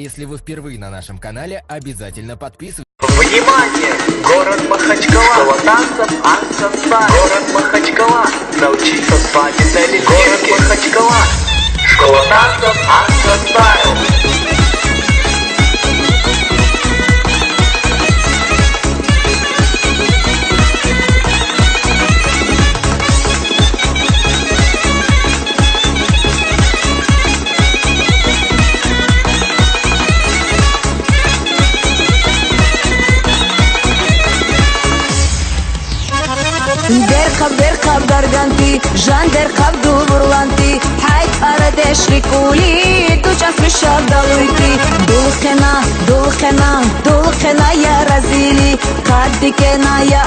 Если вы впервые на нашем канале, обязательно подписывайтесь. Внимание! Город Махачкала! Школа танцев Ансенстайл! Город Махачкала! Научиться с вами на линейке! Город Махачкала! Школа танцев Ансенстайл! דרכב דרגנתי, ז'אן דרכב דובורלנתי, حيت أردش ريكولي تجاس مشاب دلويتي دولخنا يا رزيلي قدكنا يا